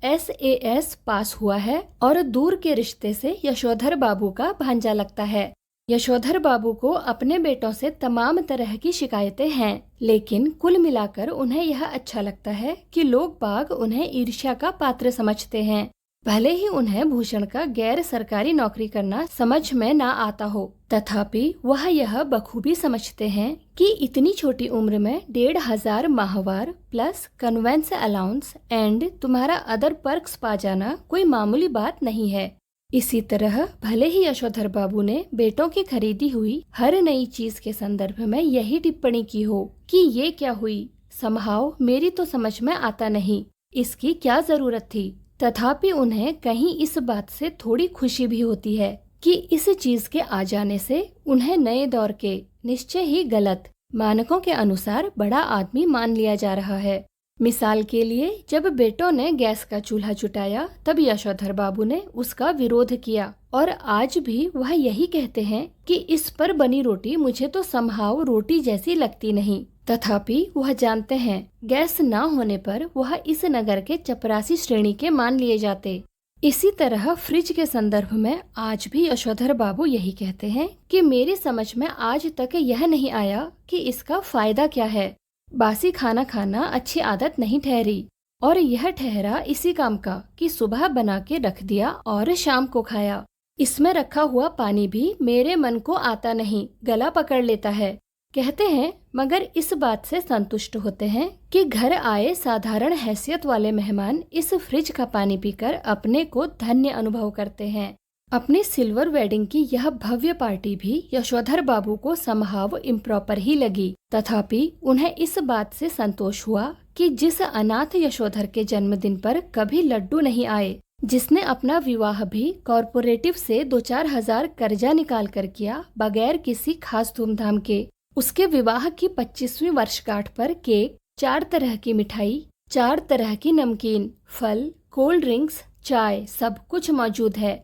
SAS पास हुआ है और दूर के रिश्ते से यशोधर बाबू का भांजा लगता है। यशोधर बाबू को अपने बेटों से तमाम तरह की शिकायतें हैं, लेकिन कुल मिलाकर उन्हें यह अच्छा लगता है कि लोग बाग उन्हें ईर्ष्या का पात्र समझते हैं। भले ही उन्हें भूषण का गैर सरकारी नौकरी करना समझ में ना आता हो, तथापि वह यह बखूबी समझते हैं कि इतनी छोटी उम्र में 1,500 माहवार प्लस कन्वेंस अलाउंस एंड तुम्हारा अदर पर्क्स पा जाना कोई मामूली बात नहीं है। इसी तरह भले ही यशोधर बाबू ने बेटों की खरीदी हुई हर नई चीज के संदर्भ में यही टिप्पणी की हो कि ये क्या हुई, समहाउ मेरी तो समझ में आता नहीं, इसकी क्या जरूरत थी, तथापि उन्हें कहीं इस बात से थोड़ी खुशी भी होती है कि इस चीज के आ जाने से उन्हें नए दौर के निश्चय ही गलत मानकों के अनुसार बड़ा आदमी मान लिया जा रहा है। मिसाल के लिए, जब बेटों ने गैस का चूल्हा जुटाया तब यशोधर बाबू ने उसका विरोध किया और आज भी वह यही कहते हैं कि इस पर बनी रोटी मुझे तो समहाउ रोटी जैसी लगती नहीं। तथापि वह जानते हैं गैस ना होने पर वह इस नगर के चपरासी श्रेणी के मान लिए जाते। इसी तरह फ्रिज के संदर्भ में आज भी यशोधर बाबू यही कहते हैं कि मेरी समझ में आज तक यह नहीं आया कि इसका फायदा क्या है। बासी खाना खाना अच्छी आदत नहीं ठहरी, और यह ठहरा इसी काम का कि सुबह बना के रख दिया और शाम को खाया। इसमें रखा हुआ पानी भी मेरे मन को आता नहीं, गला पकड़ लेता है, कहते हैं, मगर इस बात से संतुष्ट होते हैं कि घर आए साधारण हैसियत वाले मेहमान इस फ्रिज का पानी पीकर अपने को धन्य अनुभव करते हैं। अपनी सिल्वर वेडिंग की यह भव्य पार्टी भी यशोधर बाबू को समहाव इम्प्रॉपर ही लगी, तथापि उन्हें इस बात से संतोष हुआ कि जिस अनाथ यशोधर के जन्मदिन पर कभी लड्डू नहीं आए, जिसने अपना विवाह भी कॉर्पोरेटिव से 2-4 हजार कर्जा निकाल कर किया बगैर किसी खास धूमधाम के, उसके विवाह की 25वीं वर्षगांठ पर केक, 4 तरह की मिठाई, 4 तरह की नमकीन, फल, कोल्ड ड्रिंक्स, चाय, सब कुछ मौजूद है।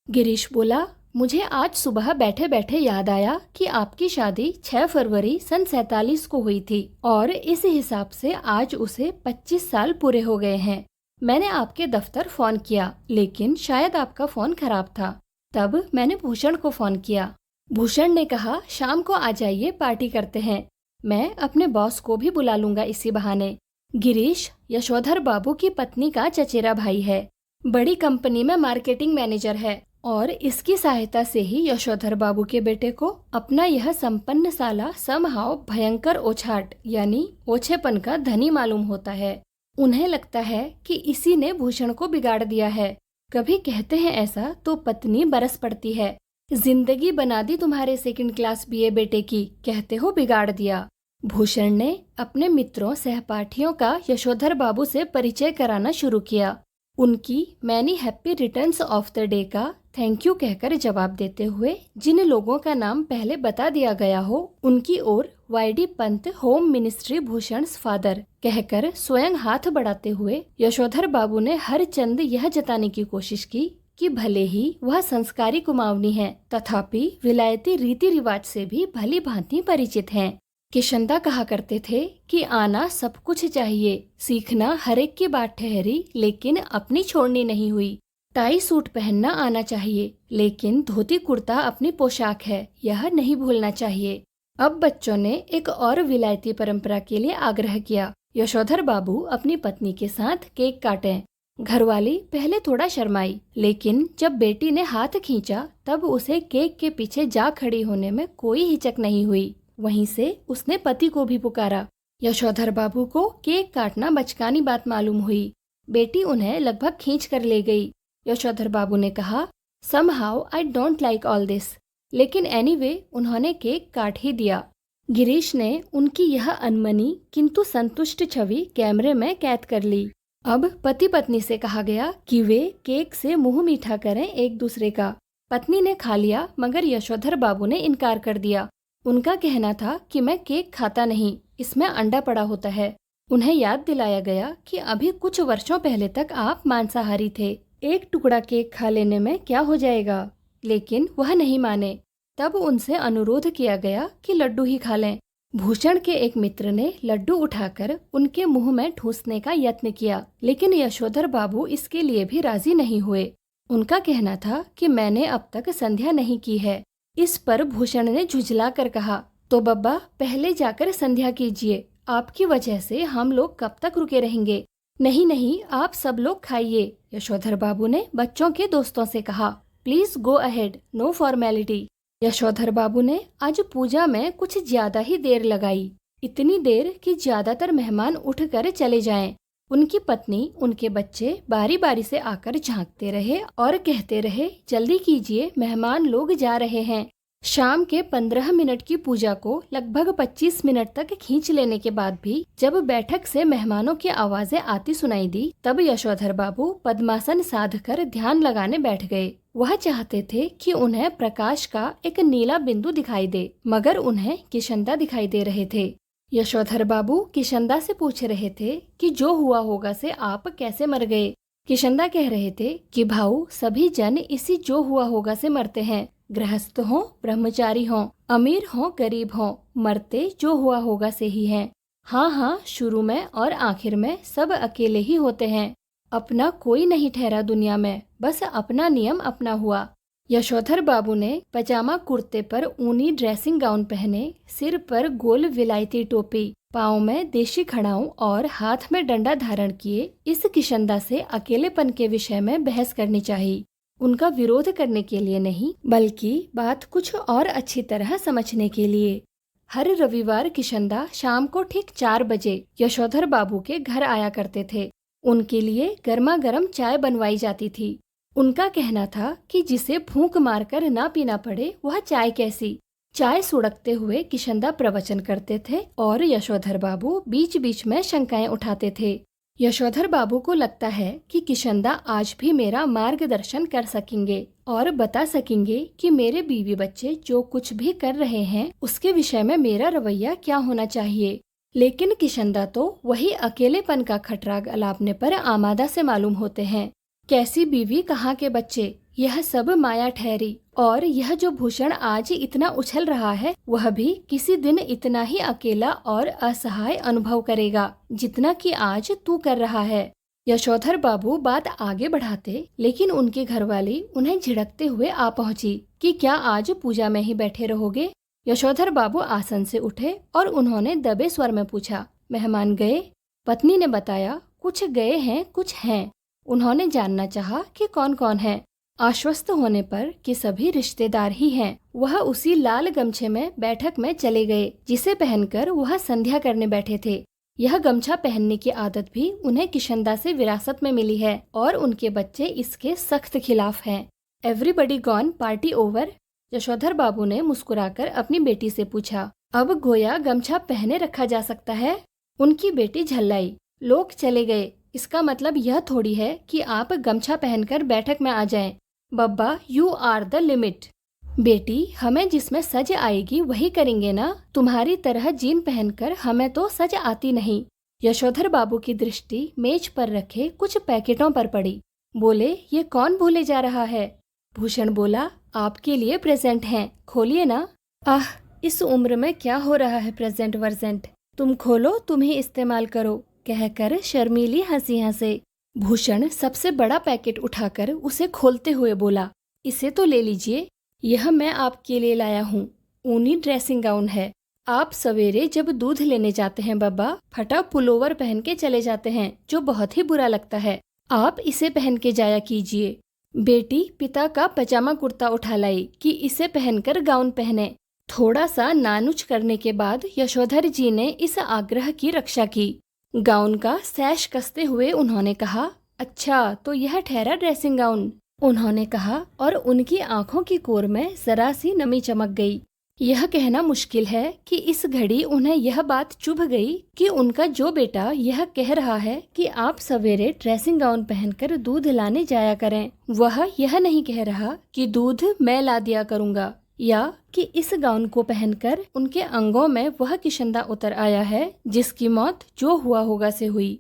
गिरीश बोला, मुझे आज सुबह बैठे बैठे याद आया कि आपकी शादी 6 फरवरी सन 47 को हुई थी और इस हिसाब से आज उसे 25 साल पूरे हो गए हैं। मैंने आपके दफ्तर फोन किया, लेकिन शायद आपका फोन खराब था। तब मैंने भूषण को फोन किया। भूषण ने कहा, शाम को आ जाइए, पार्टी करते हैं। मैं अपने बॉस को भी बुला लूंगा इसी बहाने। गिरीश यशोधर बाबू की पत्नी का चचेरा भाई है, बड़ी कंपनी में मार्केटिंग मैनेजर है और इसकी सहायता से ही यशोधर बाबू के बेटे को अपना यह संपन्न साला समहाव भयंकर ओछाट यानी ओछेपन का धनी मालूम होता है। उन्हें लगता है कि इसी ने भूषण को बिगाड़ दिया है। कभी कहते हैं ऐसा तो पत्नी बरस पड़ती है। जिंदगी बना दी तुम्हारे 2nd क्लास BA बेटे की, कहते हो बिगाड़ दिया। भूषण ने अपने मित्रों सहपाठियों का यशोधर बाबू से परिचय कराना शुरू किया। उनकी many happy returns of the day का थैंक यू कहकर जवाब देते हुए जिन लोगों का नाम पहले बता दिया गया हो, उनकी ओर YD Pant home ministry Bhushan's father कहकर स्वयं हाथ बढ़ाते हुए यशोधर बाबू ने हर चंद यह जताने की कोशिश की कि भले ही वह संस्कारी कुमावनी है, तथापि विलायती रीति रिवाज से भी भली भांति परिचित हैं। किशनदा कहा करते थे कि आना सब कुछ चाहिए, सीखना हर एक की बात ठहरी, लेकिन अपनी छोड़नी नहीं हुई। टाई सूट पहनना आना चाहिए, लेकिन धोती कुर्ता अपनी पोशाक है, यह नहीं भूलना चाहिए। अब बच्चों ने एक और विलायती परंपरा के लिए आग्रह किया। यशोधर बाबू अपनी पत्नी के साथ केक काटें। घरवाली पहले थोड़ा शर्माई, लेकिन जब बेटी ने हाथ खींचा तब उसे केक के पीछे जा खड़ी होने में कोई हिचक नहीं हुई। वहीं से उसने पति को भी पुकारा। यशोधर बाबू को केक काटना बचकानी बात मालूम हुई। बेटी उन्हें लगभग खींच कर ले गई। यशोधर बाबू ने कहा, somehow I don't like all this, लेकिन एनीवे उन्होंने केक काट ही दिया। गिरीश ने उनकी यह अनमनी किंतु संतुष्ट छवि कैमरे में कैद कर ली। अब पति पत्नी से कहा गया कि वे केक से मुंह मीठा करें एक दूसरे का। पत्नी ने खा लिया, मगर यशोधर बाबू ने इनकार कर दिया। उनका कहना था कि मैं केक खाता नहीं, इसमें अंडा पड़ा होता है। उन्हें याद दिलाया गया कि अभी कुछ वर्षों पहले तक आप मांसाहारी थे, एक टुकड़ा केक खा लेने में क्या हो जाएगा। लेकिन वह नहीं माने। तब उनसे अनुरोध किया गया कि लड्डू ही खा लें। भूषण के एक मित्र ने लड्डू उठाकर उनके मुंह में ठूसने का यत्न किया, लेकिन यशोधर बाबू इसके लिए भी राजी नहीं हुए। उनका कहना था कि मैंने अब तक संध्या नहीं की है। इस पर भूषण ने झुंझला कर कहा, तो बब्बा पहले जाकर संध्या कीजिए, आपकी वजह से हम लोग कब तक रुके रहेंगे। नहीं नहीं, आप सब लोग खाइए, यशोधर बाबू ने बच्चों के दोस्तों से कहा। Please go ahead, no formality. Yashodhar babu ने आज पूजा में कुछ ज्यादा ही देर लगाई, इतनी देर कि ज्यादातर मेहमान उठकर चले जाएं। उनकी पत्नी, उनके बच्चे बारी बारी से आकर झांकते रहे और कहते रहे, जल्दी कीजिए, मेहमान लोग जा रहे हैं। शाम के 15 मिनट की पूजा को लगभग 25 मिनट तक खींच लेने के बाद भी जब बैठक से मेहमानों की आवाजें आती सुनाई दी, तब यशोधर बाबू पद्मासन साध कर ध्यान लगाने बैठ गए। वह चाहते थे कि उन्हें प्रकाश का एक नीला बिंदु दिखाई दे, मगर उन्हें किशंदा दिखाई दे रहे थे। यशोधर बाबू किशंदा से पूछ रहे थे कि जो हुआ होगा से आप कैसे मर गए। किशंदा कह रहे थे कि भाऊ, सभी जन इसी जो हुआ होगा से मरते हैं। गृहस्थ हो, ब्रह्मचारी हो, अमीर हो, गरीब हो, मरते जो हुआ होगा से ही हैं। हाँ हाँ, शुरू में और आखिर में सब अकेले ही होते हैं। अपना कोई नहीं ठहरा दुनिया में, बस अपना नियम अपना हुआ। यशोधर बाबू ने पजामा कुर्ते पर ऊनी ड्रेसिंग गाउन पहने, सिर पर गोल विलायती टोपी, पाँव में देशी खड़ाऊं और हाथ में डंडा धारण किए इस किशंदा से अकेलेपन के विषय में बहस करनी चाहिए। उनका विरोध करने के लिए नहीं, बल्कि बात कुछ और अच्छी तरह समझने के लिए। हर रविवार किशंदा शाम को ठीक 4 बजे यशोधर बाबू के घर आया करते थे। उनके लिए गर्मा गर्म चाय बनवाई जाती थी। उनका कहना था कि जिसे फूंक मारकर ना पीना पड़े वह चाय कैसी। चाय सुड़कते हुए किशंदा प्रवचन करते थे और यशोधर बाबू बीच बीच में शंकाएं उठाते थे। यशोधर बाबू को लगता है कि किशंदा आज भी मेरा मार्गदर्शन कर सकेंगे और बता सकेंगे कि मेरे बीवी बच्चे जो कुछ भी कर रहे हैं उसके विषय में मेरा रवैया क्या होना चाहिए। लेकिन किशंदा तो वही अकेलेपन का खटराग अलापने पर आमादा से मालूम होते हैं। कैसी बीवी, कहाँ के बच्चे, यह सब माया ठहरी। और यह जो भूषण आज इतना उछल रहा है, वह भी किसी दिन इतना ही अकेला और असहाय अनुभव करेगा जितना कि आज तू कर रहा है। यशोधर बाबू बात आगे बढ़ाते, लेकिन उनकी घरवाली उन्हें झिड़कते हुए आ पहुंची कि क्या आज पूजा में ही बैठे रहोगे। यशोधर बाबू आसन से उठे और उन्होंने दबे स्वर में पूछा, मेहमान गए? पत्नी ने बताया, कुछ गए हैं, कुछ हैं। उन्होंने जानना चाहा कि कौन कौन है। आश्वस्त होने पर कि सभी रिश्तेदार ही हैं, वह उसी लाल गमछे में बैठक में चले गए जिसे पहनकर वह संध्या करने बैठे थे। यह गमछा पहनने की आदत भी उन्हें किशंदा से विरासत में मिली है और उनके बच्चे इसके सख्त खिलाफ हैं। Everybody gone, party over? Yashodhar babu ने मुस्कुराकर अपनी बेटी से पूछा। अब गोया गमछा पहने रखा जा सकता है? उनकी बेटी झल्लाई। लोग चले गए, इसका मतलब यह थोड़ी है कि आप गमछा पहनकर बैठक में आ जाएं। बब्बा, यू आर द लिमिट। बेटी, हमें जिसमें सज आएगी वही करेंगे ना। तुम्हारी तरह जीन पहनकर हमें तो सज आती नहीं। यशोधर बाबू की दृष्टि मेज पर रखे कुछ पैकेटों पर पड़ी। बोले, ये कौन भूले जा रहा है? भूषण बोला, आपके लिए प्रेजेंट हैं, खोलिए ना। आह, इस उम्र में क्या हो रहा है प्रेजेंट वर्जेंट। तुम खोलो, तुम ही इस्तेमाल करो, कहकर शर्मीली हंसी हंसे। भूषण सबसे बड़ा पैकेट उठाकर उसे खोलते हुए बोला, इसे तो ले लीजिए, यह मैं आपके लिए लाया हूँ। ऊनी ड्रेसिंग गाउन है। आप सवेरे जब दूध लेने जाते हैं बब्बा, फटा पुलोवर पहन के चले जाते हैं जो बहुत ही बुरा लगता है। आप इसे पहन के जाया कीजिए। बेटी पिता का पजामा कुर्ता उठा लाई कि इसे पहनकर गाउन पहने। थोड़ा सा नानुच करने के बाद यशोधर जी ने इस आग्रह की रक्षा की। गाउन का सैश कसते हुए उन्होंने कहा, अच्छा तो यह ठहरा ड्रेसिंग गाउन, उन्होंने कहा और उनकी आंखों की कोर में जरा सी नमी चमक गई। यह कहना मुश्किल है कि इस घड़ी उन्हें यह बात चुभ गई कि उनका जो बेटा यह कह रहा है कि आप सवेरे ड्रेसिंग गाउन पहनकर दूध लाने जाया करें, वह यह नहीं कह रहा कि दूध मैं ला दिया करूंगा, या कि इस गाउन को पहनकर उनके अंगों में वह किशंदा उतर आया है जिसकी मौत जो हुआ होगा से हुई।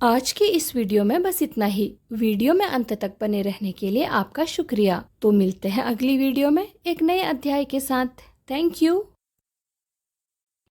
आज की इस वीडियो में बस इतना ही। वीडियो में अंत तक बने रहने के लिए आपका शुक्रिया। तो मिलते हैं अगली वीडियो में एक नए अध्याय के साथ। Thank you.